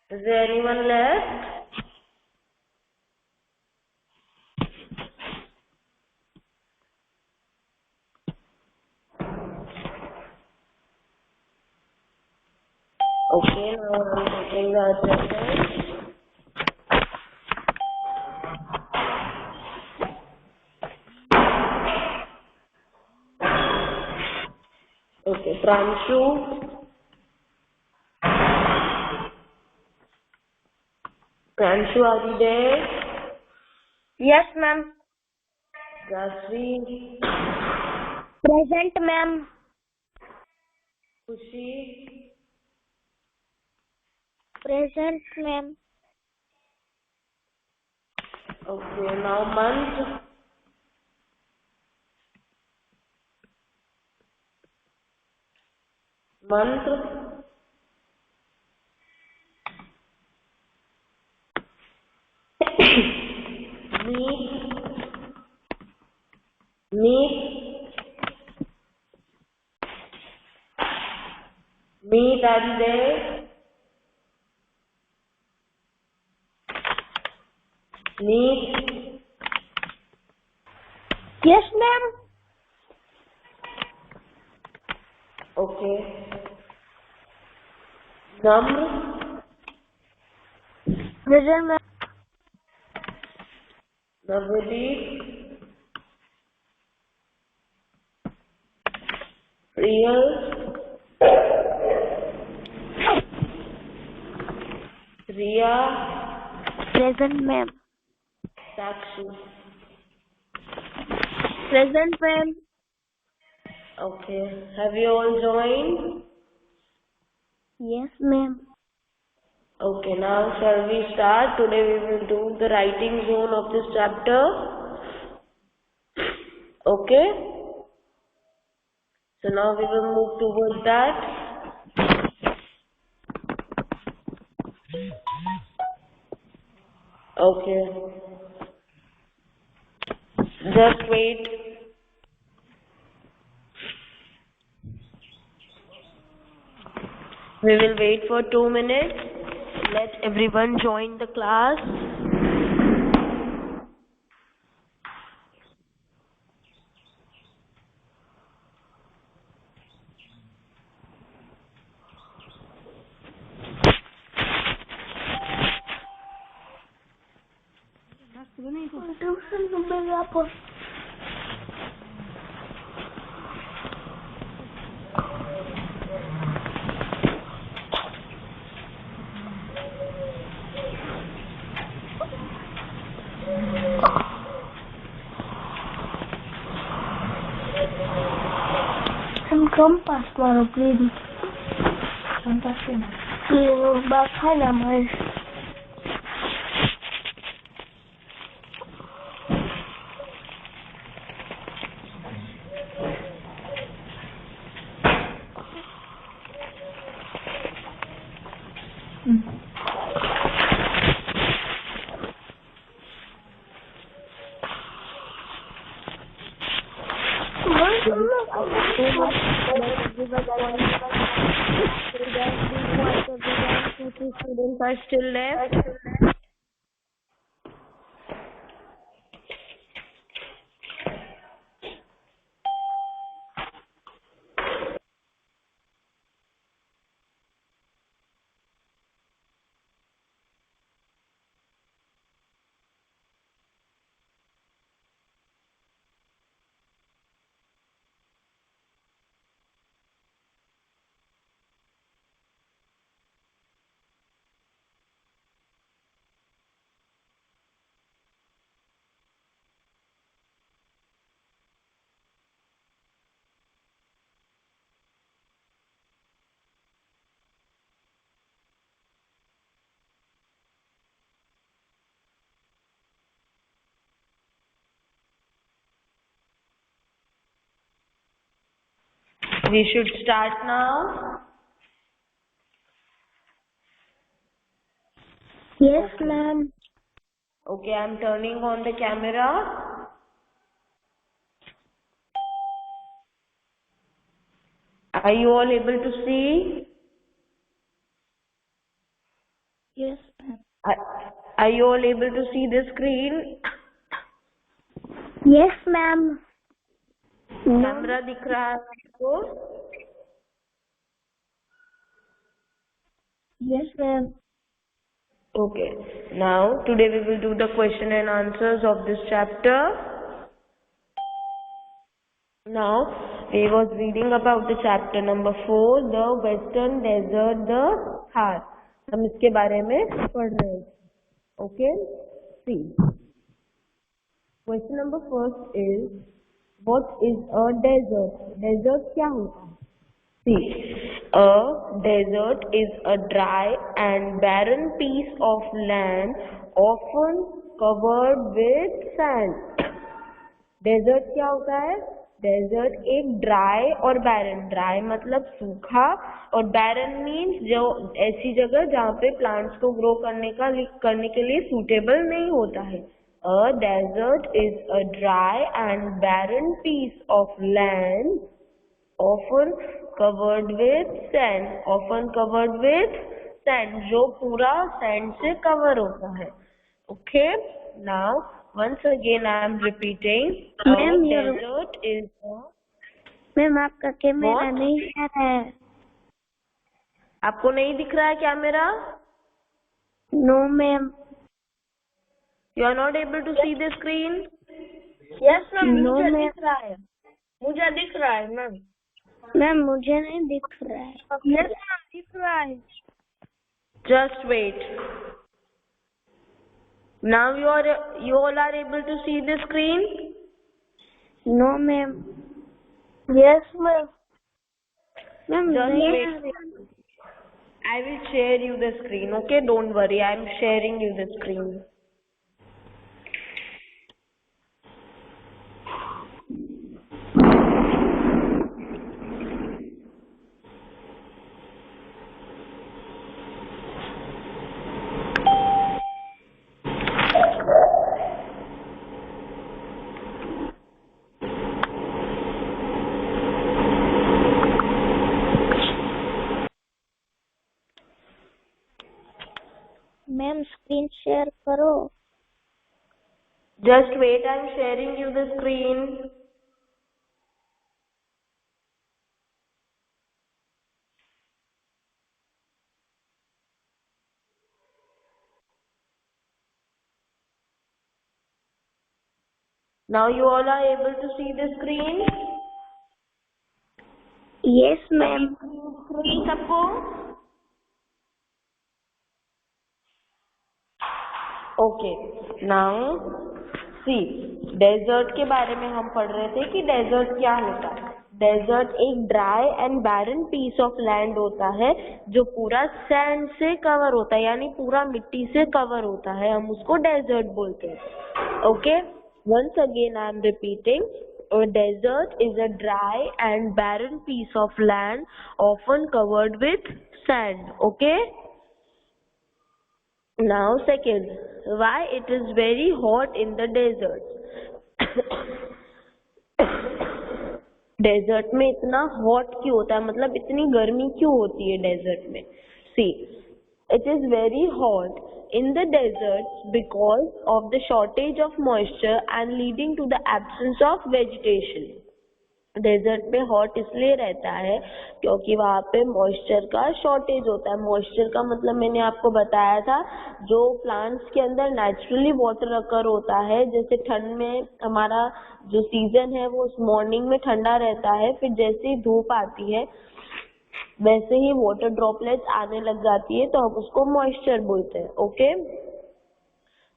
Is there anyone left? Okay, now I'm taking the attendance. Okay, Pranshu. Pranshu, are you there? Yes, ma'am. Jasvi. Present, ma'am. Khushi. Present, ma'am. Okay, now Mantra. Mantra. Meet. Meet. Meet, are you there? Meet. Yes, ma'am. Okay. Namr. Present, ma'am. Navdeep. Priyal. Riya. Present, ma'am. Sakshi. Present, ma'am. Okay. Have you all joined? Yes, ma'am. Okay, now shall we start? Today we will do the writing zone of this chapter. Okay? So now we will move towards that. Okay. Just wait. We will wait for 2 minutes. Let everyone join the class. Kompas baru beli. Kompasin. Bakal namanya. Students are still left. We should start now. Yes, ma'am. Okay, I'm turning on the camera. Are you all able to see? Yes, ma'am. Are you all able to see the screen? Yes, ma'am. Camera दिख रहा है आपको? Yes, ma'am. Okay. Now today we will do the question and answers of this chapter. Now we was reading about the chapter number 4, the Western Desert, the Thar. हम इसके बारे में पढ़ रहे हैं. Okay. See. Question number first is, what is a desert? Desert क्या होता है? See, a desert is a dry and barren piece of land often covered with sand. Desert क्या होता है? Desert एक dry और barren. Dry मतलब सूखा और barren means जो ऐसी जगह जहाँ पे plants को grow करने के लिए suitable नहीं होता है. A desert is a dry and barren piece of land often covered with sand. Often covered with sand, जो पूरा sand से cover होता है. Okay. Now once again I am repeating. Ma'am, A desert is a. Ma'am आपका camera What? नहीं आ रहा है. आपको नहीं दिख रहा है camera? No, ma'am. You are not able to see the screen? Yes, ma'am. No, मुझे ma'am. दिख रहा है. मुझे दिख रहा है मैम. मैम मुझे नहीं दिख रहा है. Yes, ma'am. दिख रहा है. Just wait. Now you all are able to see the screen? No, ma'am. Yes, ma'am. Ma'am, Just नहीं wait. आ रही. I will share you the screen. Okay, don't worry. I am sharing you the screen. Ma'am screen share करो. Just wait. I am sharing you the screen. Now you all are able to see the screen? Yes, ma'am. Screen सबको? Okay. Now see, desert के बारे में हम पढ़ रहे थे कि desert क्या होता है. Desert एक dry and barren piece of land होता है जो पूरा sand से cover होता है, यानी पूरा मिट्टी से cover होता है. हम उसको desert बोलते हैं. Okay. Once again I am repeating. A desert is a dry and barren piece of land often covered with sand. Okay. Now second, why it is very hot in the desert? Desert में इतना hot क्यों होता है, मतलब इतनी गर्मी क्यों होती है डेजर्ट में? सी, it is very hot in the deserts because of the shortage of moisture and leading to the absence of vegetation. Desert में हॉट इसलिए रहता है क्योंकि वहाँ पे मॉइस्चर का शॉर्टेज होता है. मॉइस्चर का मतलब मैंने आपको बताया था, जो प्लांट्स के अंदर नेचुरली वाटर अकर होता है. जैसे ठंड में हमारा जो सीजन है वो मॉर्निंग में ठंडा रहता है, फिर जैसे ही धूप आती है वैसे ही वाटर ड्रॉपलेट्स आने लग जाती है, तो हम उसको मॉइस्चर बोलते हैं. ओके.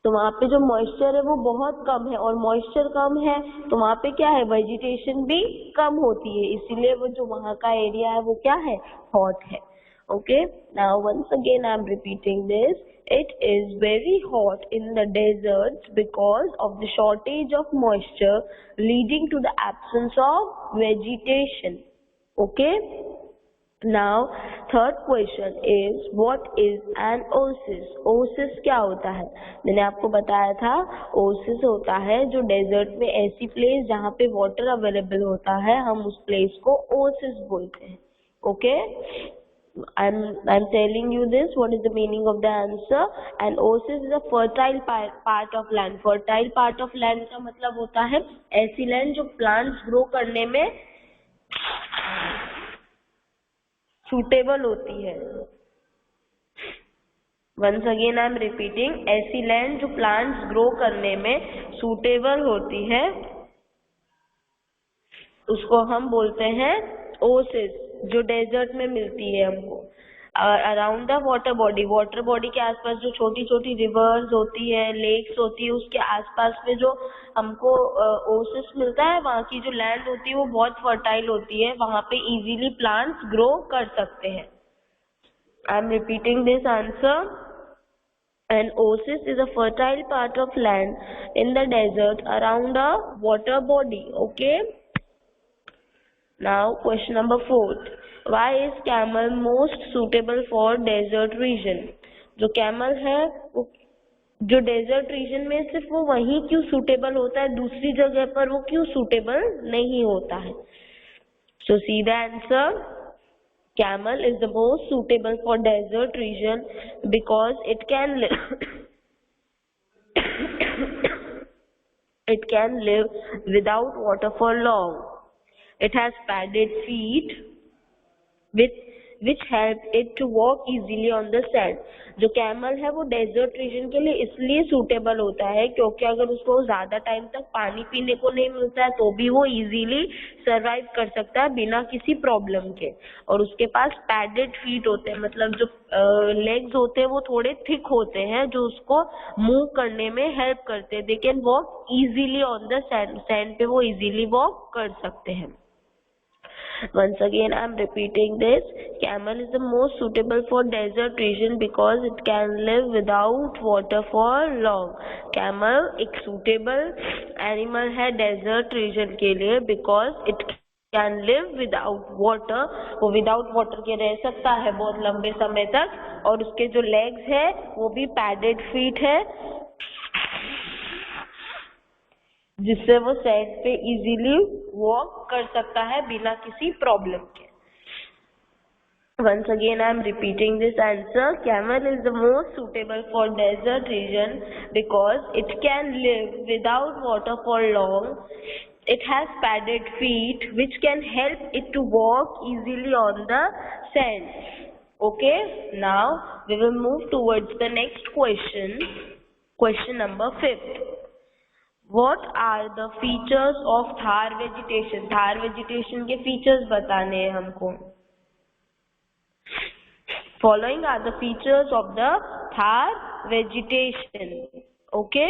तो वहाँ पे जो मॉइस्चर है वो बहुत कम है, और मॉइस्चर कम है तो वहाँ पे क्या है, वेजिटेशन भी कम होती है, इसीलिए वो जो वहाँ का एरिया है वो क्या है, हॉट है. Okay. Now once again I am repeating this. It is very hot in the deserts because of the shortage of moisture leading to the absence of vegetation. Okay. Now third question is, what is an oasis? Oasis क्या होता है? मैंने आपको बताया था, oasis होता है जो डेजर्ट में ऐसी प्लेस जहाँ पे वाटर अवेलेबल होता है, हम उस प्लेस को oasis बोलते हैं. Okay. I'm telling you this. What is the meaning of the answer? And oasis is a fertile part of land. Fertile part of land का मतलब होता है ऐसी लैंड जो प्लांट्स ग्रो करने में सुटेबल होती है. Once again I am repeating, ऐसी लैंड जो प्लांट्स ग्रो करने में सुटेबल होती है उसको हम बोलते हैं ओसिस, जो डेजर्ट में मिलती है हमको. अराउंड द वाटर बॉडी के आसपास जो छोटी छोटी रिवर्स होती है, लेक्स होती है, उसके आसपास में जो हमको ओसिस मिलता है, वहाँ की जो लैंड होती है वो बहुत फर्टाइल होती है, वहाँ पे इजीली प्लांट्स ग्रो कर सकते हैं. आई am repeating this answer. An oasis is a fertile part of land in the desert around a water body. Okay. Now question number 4. Why is camel most suitable for desert region? जो camel है वो जो desert region में सिर्फ वो वहीं क्यों suitable होता है, दूसरी जगह पर वो क्यों suitable नहीं होता है? So see the answer. Camel is the most suitable for desert region because it can live without water for long. It has padded feet which help it to walk easily on the sand. जो camel है वो desert region के लिए इसलिए suitable होता है क्योंकि अगर उसको ज्यादा टाइम तक पानी पीने को नहीं मिलता है तो भी वो इजीली सरवाइव कर सकता है बिना किसी प्रॉब्लम के. और उसके पास पैडेड फीट होते हैं, मतलब जो लेग्स होते हैं वो थोड़े थिक होते हैं जो उसको मूव करने में हेल्प करते हैं. They can walk easily on the sand. Sand पे वो इजीली वॉक कर सकते हैं. Once again I am repeating this. Camel is the most suitable for desert region because it can live without water for long. Camel एक suitable animal है desert region के लिए because it can live without water. वो without water के रह सकता है बहुत लंबे समय तक, और उसके जो legs है वो भी padded feet है जिससे वो सैंड पे इजीली वॉक कर सकता है बिना किसी प्रॉब्लम के. Once again I am repeating this answer. Camel is the most suitable for desert region because it can live without water for long. It has padded feet which can help it to walk easily on the sand. Okay, now we will move towards the next question. Question number 5. What are the features of Thar vegetation? Thar vegetation के features बताने हैं हमको. Following are the features of the Thar vegetation. Okay,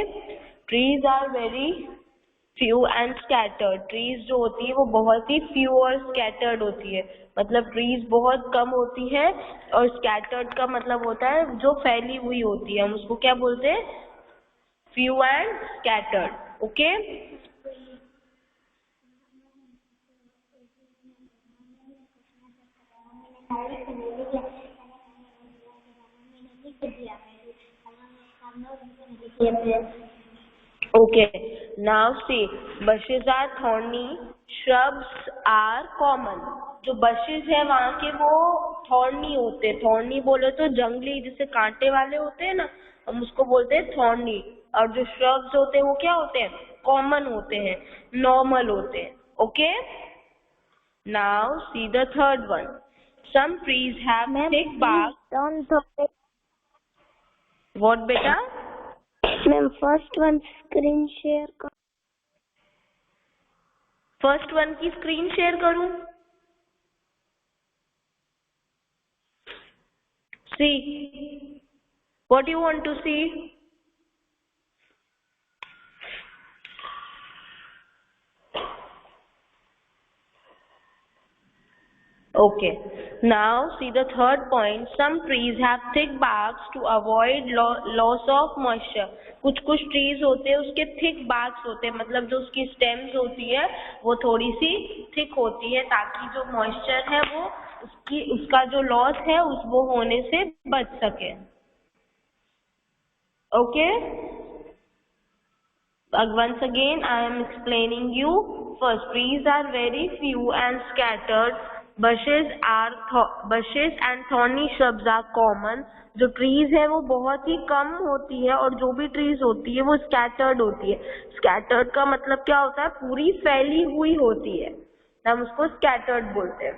trees are very few and scattered. Trees जो होती है वो बहुत ही few और scattered होती है, मतलब trees बहुत कम होती है, और scattered का मतलब होता है जो फैली हुई होती है. हम उसको क्या बोलते हैं? Few and scattered. Okay. Okay. Now see, bushes are thorny, shrubs are common. जो bushes है वहाँ के वो thorny होते हैं. thorny बोले तो जंगली, जैसे कांटे वाले होते हैं ना, हम उसको बोलते हैं thorny. और जो shrubs होते हैं वो क्या होते हैं? कॉमन होते हैं, नॉर्मल होते हैं. Okay. Now see the third one. Some trees have thick bark. What बेटा? Ma'am first one screen share कर. फर्स्ट वन की स्क्रीन शेयर करूं? See what you want to see? Okay, now see the third point. Some trees have thick barks to avoid loss of moisture. कुछ trees होते हैं उसके thick barks होते हैं, मतलब जो उसकी stems होती है वो थोड़ी सी thick होती है ताकि जो moisture है वो उसका जो loss है वो होने से बच सके. Okay. Once again I am explaining you. First, trees are very few and scattered bushes and thorny shrubs are common. जो ट्रीज है वो बहुत ही कम होती है और जो भी ट्रीज होती है वो स्कैटर्ड होती है. स्कैटर्ड का मतलब क्या होता है? पूरी फैली हुई होती है, हम उसको स्कैटर्ड बोलते हैं.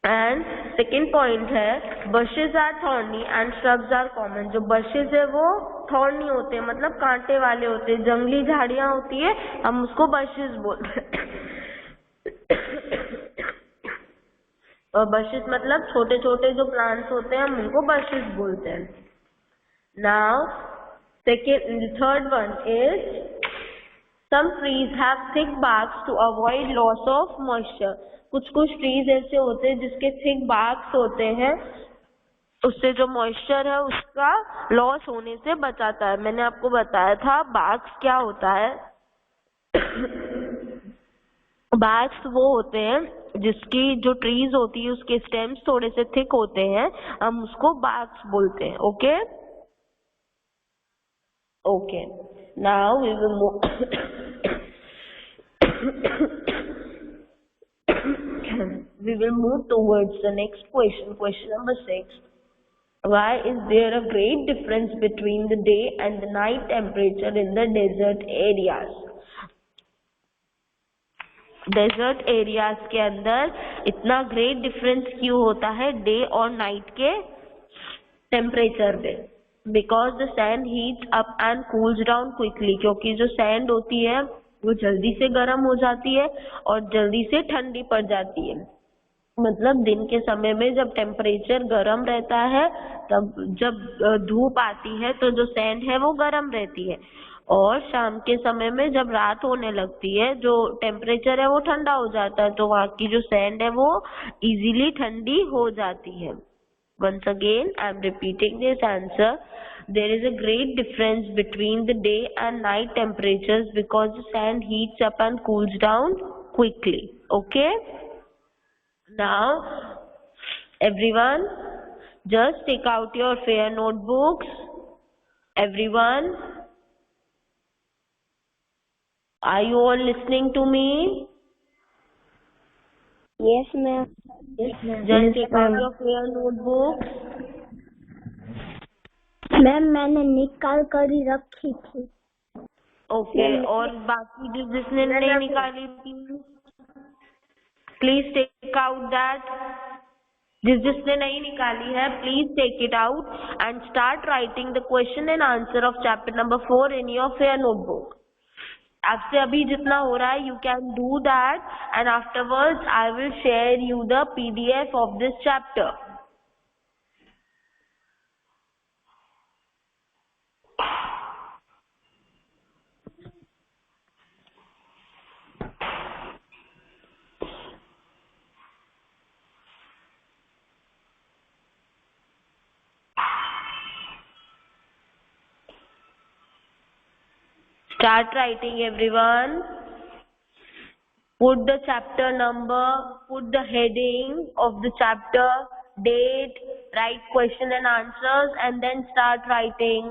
एंड सेकेंड पॉइंट है bushes are thorny and shrubs are common. जो bushes है वो थॉर्नी होते हैं, मतलब कांटे वाले होते हैं. जंगली झाड़ियां होती है, हम उसको bushes बोलते हैं. और bushes मतलब छोटे छोटे जो प्लांट्स होते हैं हम उनको bushes बोलते हैं. Now third one is some trees have thick barks to avoid loss of moisture. कुछ ट्रीज ऐसे होते हैं जिसके thick barks होते हैं, उससे जो मॉइस्चर है उसका लॉस होने से बचाता है. मैंने आपको बताया था barks क्या होता है. barks वो होते हैं जिसकी जो ट्रीज होती है उसके स्टेम्स थोड़े से थिक होते हैं, हम उसको barks बोलते हैं. Okay okay. Now we will move we will move towards the next question. Question number 6. Why is there a great difference between the day and the night temperature in the desert areas? Desert areas के अंदर इतना great difference क्यों होता है day और night के temperature पे? Because the sand heats up and cools down quickly. क्योंकि जो सैंड होती है वो जल्दी से गर्म हो जाती है और जल्दी से ठंडी पड़ जाती है. मतलब दिन के समय में जब टेम्परेचर गर्म रहता है, तब जब धूप आती है तो जो सैंड है वो गर्म रहती है, और शाम के समय में जब रात होने लगती है जो टेम्परेचर है वो ठंडा हो जाता है, तो वहाँ की जो सैंड है वो इजीली ठंडी हो जाती है. Once again, I am repeating this answer. There is a great difference between the day and night temperatures because the sand heats up and cools down quickly. Okay? Now, everyone, just take out your fair notebooks. Everyone, are you all listening to me? Yes, ma'am. Just take out your fair notebooks. Ma'am मैंने निकाल कर ही रखी थी. Okay. और बाकी जिसने नहीं निकाली थी, प्लीज टेक आउट दैट. जिसने नहीं निकाली है please take it out and start writing the question and answer of chapter number 4 in your fair notebook. आपसे अभी जितना हो रहा है you can do that, and afterwards I will share you the PDF of this chapter. Start writing, everyone. Put the chapter number, put the heading of the chapter, date, write question and answers, and then start writing.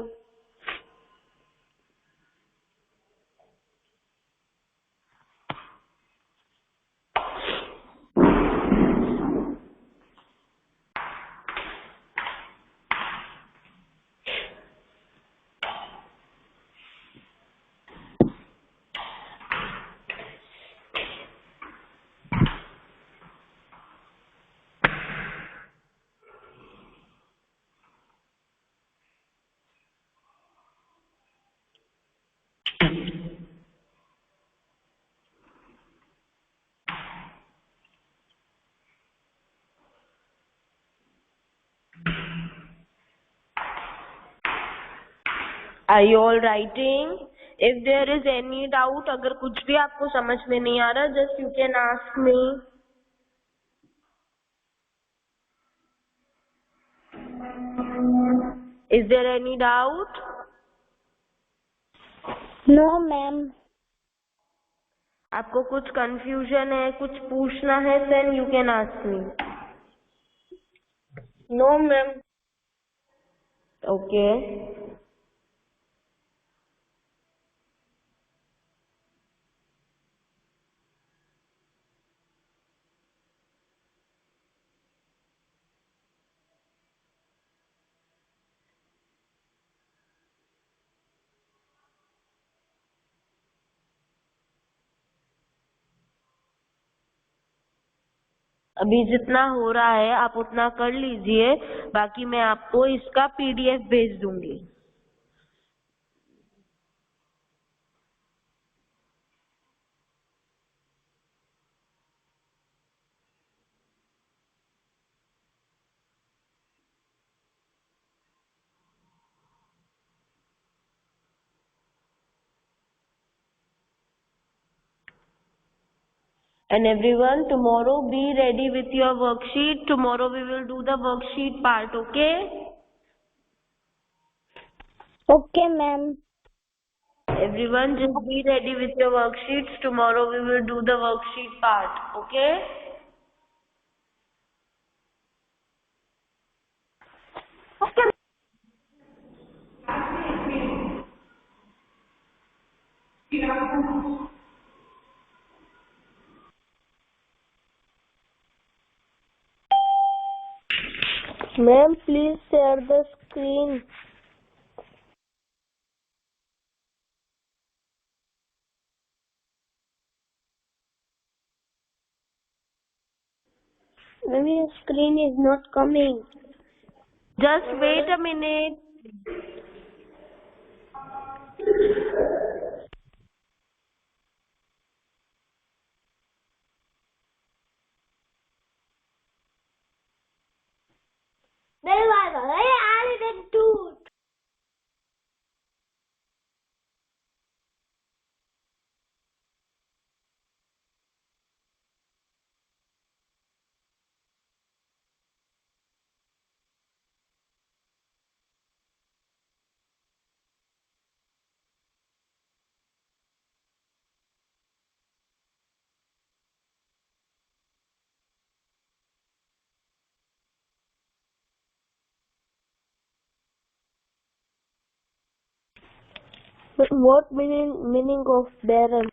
Are you all writing? If there is any doubt, अगर कुछ भी आपको समझ में नहीं आ रहा, just you can ask me. Is there any doubt? No, ma'am. आपको कुछ confusion है, कुछ पूछना है, then you can ask me. No, ma'am. Okay. अभी जितना हो रहा है आप उतना कर लीजिए, बाकी मैं आपको इसका पीडीएफ भेज दूंगी। And everyone, tomorrow be ready with your worksheet. Tomorrow we will do the worksheet part, okay? Okay, ma'am. Everyone, just be ready with your worksheets. Tomorrow we will do the worksheet part, okay? Okay. Ma'am, please share the screen. Ma'am, your screen is not coming. Just wait a minute. What meaning of barren?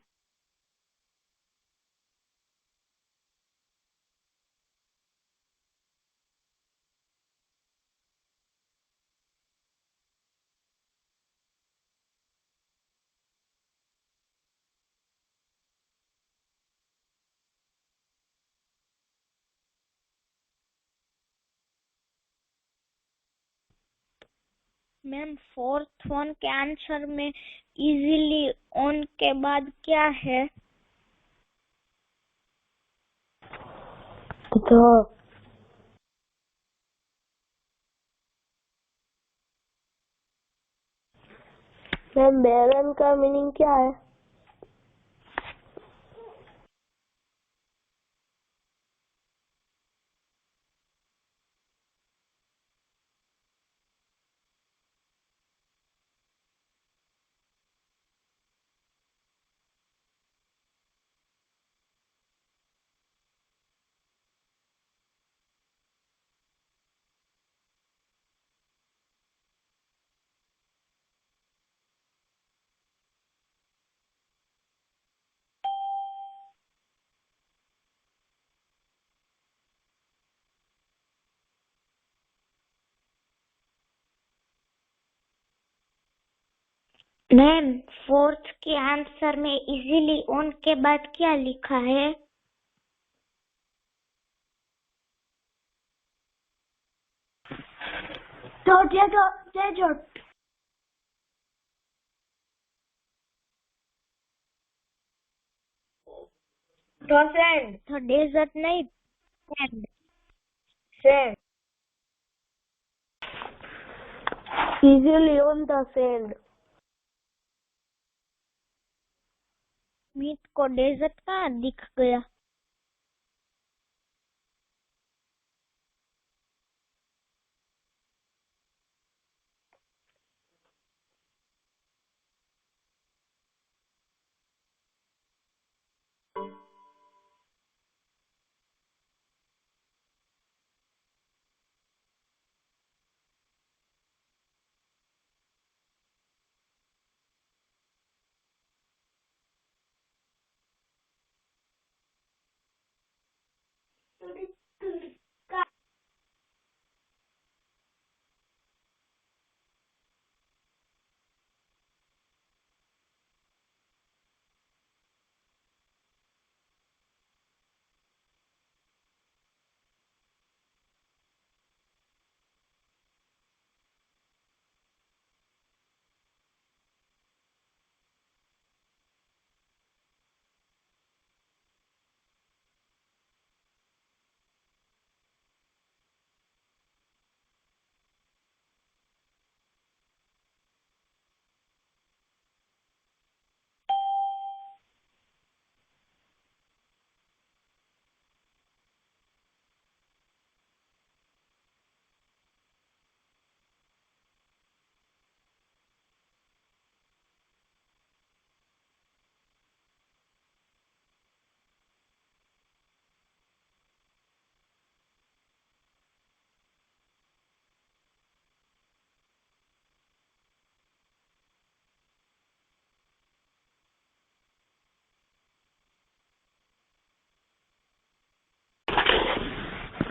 Ma'am fourth one के answer में easily on के बाद क्या है? The ma'am बैरन का meaning क्या है? Ma'am fourth के आंसर में इजीली ऑन के बाद क्या लिखा है? तो डेजर्ट। तो सैंड। तो डेजर्ट नहीं, sand. Sand. Easily on the sand. Meet को डेजर्ट कहाँ दिख गया?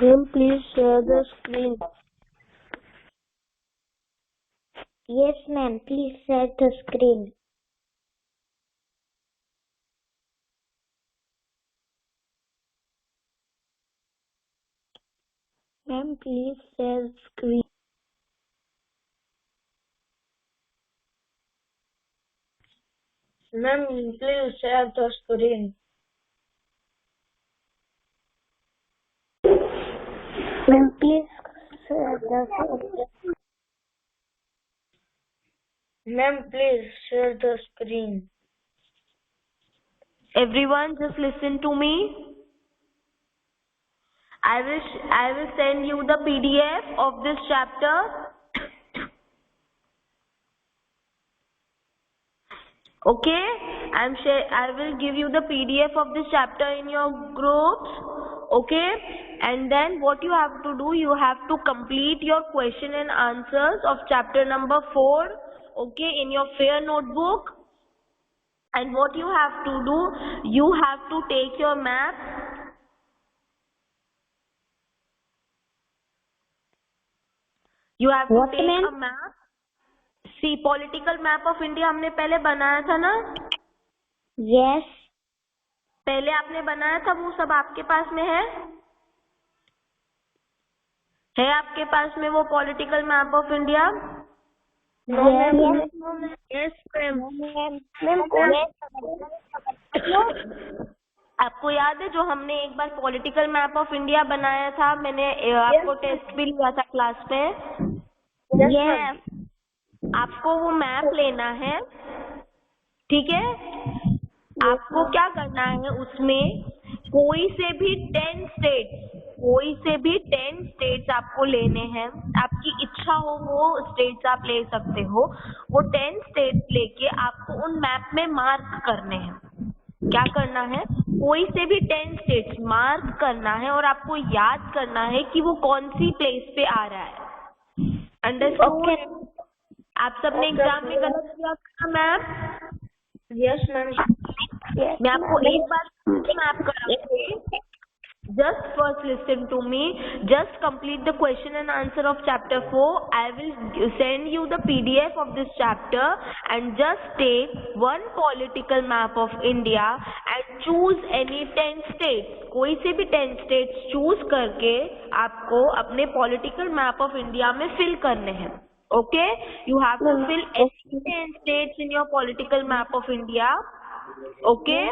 Ma'am, please share the screen. Yes, ma'am. Please share the screen. Ma'am, please share screen. Ma'am, please share the screen. Ma'am, please share the screen. Ma'am, please share the screen. Everyone, just listen to me. I will send you the PDF of this chapter. Okay, I will give you the PDF of this chapter in your groups. Okay, and then what you have to do, you have to complete your question and answers of chapter number 4. Okay, in your fair notebook. And what you have to do, you have to take your map. You have to take a map. See, political map of India हमने पहले बनाया था ना? Yes. पहले आपने बनाया था, वो सब आपके पास में है? है आपके पास में वो political map of India? Yes, आपको याद है जो हमने एक बार पॉलिटिकल मैप ऑफ इंडिया बनाया था? मैंने आपको टेस्ट भी लिया था क्लास में. Yes. आपको वो मैप लेना है, ठीक है? आपको क्या करना है, उसमें कोई से भी 10 स्टेट्स आपको लेने हैं. आपकी इच्छा हो वो स्टेट्स आप ले सकते हो. वो 10 स्टेट्स लेके आपको उन मैप में मार्क करने हैं. क्या करना है, कोई से भी 10 स्टेट्स मार्क करना है और आपको याद करना है कि वो कौन सी प्लेस पे आ रहा है. अंडरस्टूड? आप सबने एग्जाम में गलत किया था मैप? Yes, ma'am. मैं आपको एक बार map कराऊंगी. Just first listen to me. Just complete the question and answer of chapter 4. I will send you the PDF of this chapter and just take one political map of India and choose any 10 states. कोई से भी 10 states choose करके आपको अपने political map of India में fill करने हैं. Okay? You have to fill any 10 states in your political map of India. Okay?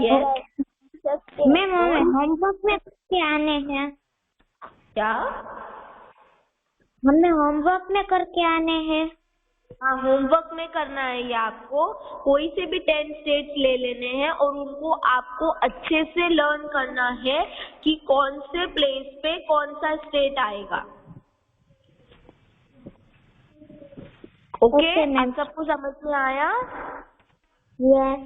Yes. Ma'am homework में करके आने हैं. क्या? हमें होमवर्क में करके आने हैं. हाँ, होमवर्क में करना है ये आपको. कोई से भी 10 स्टेट्स ले लेने हैं और उनको आपको अच्छे से लर्न करना है कि कौन से प्लेस पे कौन सा स्टेट आएगा. ओके, आप सबको समझ में आया? Yes.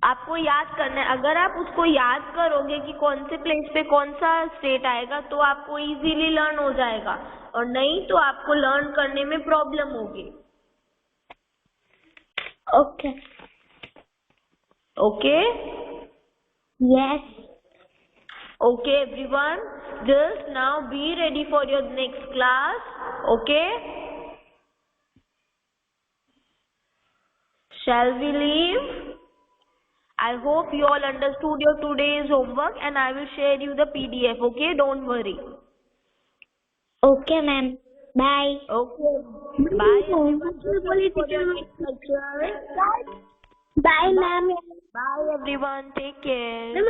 आपको याद करना है. अगर आप उसको याद करोगे कि कौन से प्लेस पे कौन सा स्टेट आएगा तो आपको इजीली लर्न हो जाएगा, और नहीं तो आपको लर्न करने में प्रॉब्लम होगी. Okay. Okay? Yes. Okay, everyone. Just now be ready for your next class. Okay? Shall we leave? I hope you all understood your today's homework and I will share you the PDF. Okay? Don't worry. Okay, ma'am. Bye. Okay. Bye, everyone. Bye, ma'am. Bye, everyone. Take care.